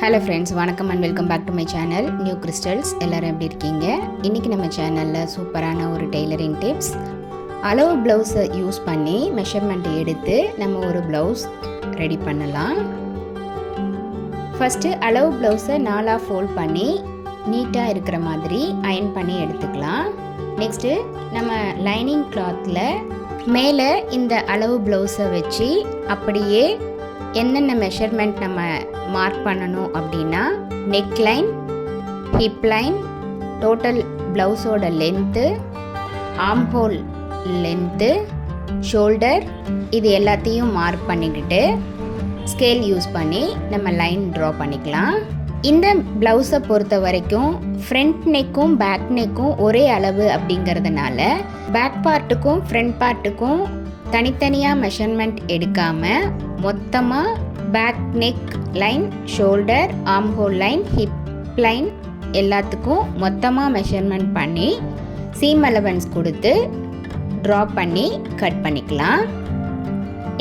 Hello friends, வணக்கம் and welcome back to my channel new crystals. எல்லோரும் எப்படி இருக்கீங்க? இன்றைக்கி நம்ம சேனலில் சூப்பரான ஒரு டெய்லரிங் டிப்ஸ். அளவு ப்ளவுஸை யூஸ் பண்ணி மெஷர்மெண்ட் எடுத்து நம்ம ஒரு ப்ளவுஸ் ரெடி பண்ணலாம். ஃபஸ்ட்டு அளவு ப்ளவுஸை 4ஆக ஃபோல்ட் பண்ணி நீட்டாக இருக்கிற மாதிரி அயர்ன் பண்ணி எடுத்துக்கலாம். நெக்ஸ்ட்டு நம்ம லைனிங் கிளாத்தில் மேலே இந்த அளவு ப்ளவுஸை வச்சு அப்படியே என்னென்ன மெஷர்மெண்ட் நம்ம மார்க் பண்ணணும் அப்படின்னா neck line, hip line, total ப்ளவுஸோட length, arm hole length, shoulder, இது எல்லாத்தையும் மார்க் பண்ணிக்கிட்டு ஸ்கேல் யூஸ் பண்ணி நம்ம லைன் ட்ரா பண்ணிக்கலாம். இந்த ப்ளவுஸை பொறுத்த வரைக்கும் ஃப்ரண்ட் நெக்கும் பேக் நெக்கும் ஒரே அளவு அப்படிங்கிறதுனால பேக் பார்ட்டுக்கும் ஃப்ரண்ட் பார்ட்டுக்கும் தனித்தனியாக மெஷர்மெண்ட் எடுக்காமல் மொத்தமாக back neck line, shoulder, arm hole line, hip line எல்லாத்துக்கும் மொத்தமாக மெஷர்மெண்ட் பண்ணி சீம் அலவன்ஸ் கொடுத்து ட்ரா பண்ணி கட் பண்ணிக்கலாம்.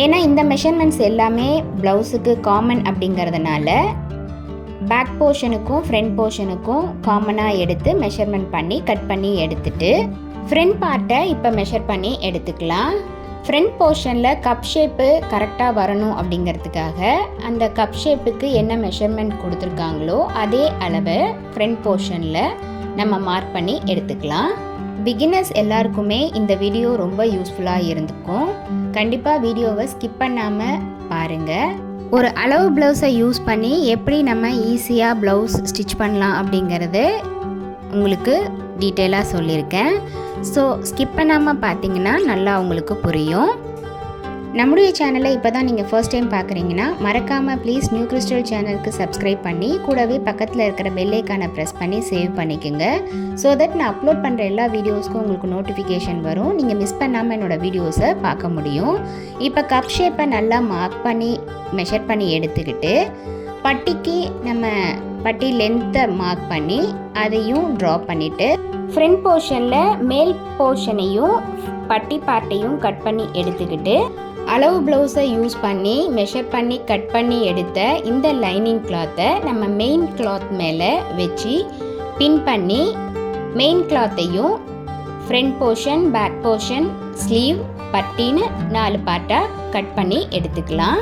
ஏன்னா இந்த மெஷர்மெண்ட்ஸ் எல்லாமே ப்ளவுஸுக்கு காமன் அப்படிங்கிறதுனால பேக் போர்ஷனுக்கும் ஃப்ரண்ட் போர்ஷனுக்கும் காமனாக எடுத்து மெஷர்மெண்ட் பண்ணி கட் பண்ணி எடுத்துட்டு ஃப்ரண்ட் பார்ட்டை இப்போ மெஷர் பண்ணி எடுத்துக்கலாம். ஃப்ரண்ட் போர்ஷனில் கப் ஷேப்பு கரெக்டாக வரணும் அப்படிங்கிறதுக்காக அந்த கப் ஷேப்புக்கு என்ன மெஷர்மெண்ட் கொடுத்துருக்காங்களோ அதே அளவை ஃப்ரண்ட் போர்ஷனில் நம்ம மார்க் பண்ணி எடுத்துக்கலாம். பிகினர்ஸ் எல்லாருக்குமே இந்த வீடியோ ரொம்ப யூஸ்ஃபுல்லாக இருந்துக்கும். கண்டிப்பாக வீடியோவை ஸ்கிப் பண்ணாமல் பாருங்கள். ஒரு அளவு ப்ளவுஸை யூஸ் பண்ணி எப்படி நம்ம ஈஸியாக ப்ளவுஸ் ஸ்டிச் பண்ணலாம் அப்படிங்கிறது உங்களுக்கு டீட்டெயிலாக சொல்லியிருக்கேன். ஸோ ஸ்கிப் பண்ணாமல் பார்த்தீங்கன்னா நல்லா உங்களுக்கு புரியும். நம்முடைய சேனலை இப்போ தான் நீங்கள் ஃபர்ஸ்ட் டைம் பார்க்குறீங்கன்னா மறக்காமல் ப்ளீஸ் நியூ கிறிஸ்டல் சேனலுக்கு சப்ஸ்கிரைப் பண்ணி கூடவே பக்கத்தில் இருக்கிற பெல் ஐக்கானை ப்ரெஸ் பண்ணி சேவ் பண்ணிக்கோங்க. ஸோ தட் நான் அப்லோட் பண்ணுற எல்லா வீடியோஸ்க்கும் உங்களுக்கு நோட்டிஃபிகேஷன் வரும். நீங்கள் மிஸ் பண்ணாமல் என்னோடய வீடியோஸை பார்க்க முடியும். இப்போ கப் ஷேப்பை நல்லா மார்க் பண்ணி மெஷர் பண்ணி எடுத்துக்கிட்டு பட்டிக்கு நம்ம பட்டி லென்த்தை மார்க் பண்ணி அதையும் ட்ரா பண்ணிவிட்டு ஃப்ரண்ட் போர்ஷனில் மேல் போர்ஷனையும் பட்டி பார்ட்டையும் கட் பண்ணி எடுத்துக்கிட்டு அளவு ப்ளவுஸை யூஸ் பண்ணி மெஷர் பண்ணி கட் பண்ணி எடுத்த இந்த லைனிங் கிளாத்தை நம்ம மெயின் கிளாத் மேலே வச்சு பின் பண்ணி மெயின் கிளாத்தையும் front portion, back portion, sleeve, பட்டின்னு 4 பார்ட்டாக கட் பண்ணி எடுத்துக்கலாம்.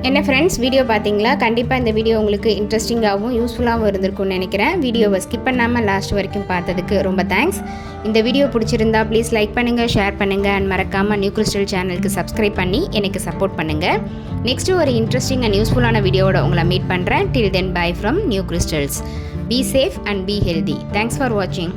என்ன ஃப்ரெண்ட்ஸ், வீடியோ பார்த்தீங்களா? கண்டிப்பாக இந்த வீடியோ உங்களுக்கு இன்ட்ரெஸ்டிங்காகவும் யூஸ்ஃபுல்லாகவும் இருந்திருக்கும்னு நினைக்கிறேன். வீடியோவை ஸ்கிப் பண்ணாமல் லாஸ்ட் வரைக்கும் பார்த்ததுக்கு ரொம்ப தேங்க்ஸ். இந்த வீடியோ பிடிச்சிருந்தா ப்ளீஸ் லைக் பண்ணுங்கள், ஷேர் பண்ணுங்கள் அண்ட் மறக்காமல் நியூ கிறிஸ்டல் சேனலுக்கு சப்ஸ்கிரைப் பண்ணி எனக்கு சப்போர்ட் பண்ணுங்கள். நெக்ஸ்ட்டு ஒரு இன்ட்ரெஸ்டிங் அண்ட் யூஸ்ஃபுல்லான வீடியோவோட உங்களை மீட் பண்ணுறேன். Till then bye from New Crystals. Be safe and be healthy. Thanks for watching.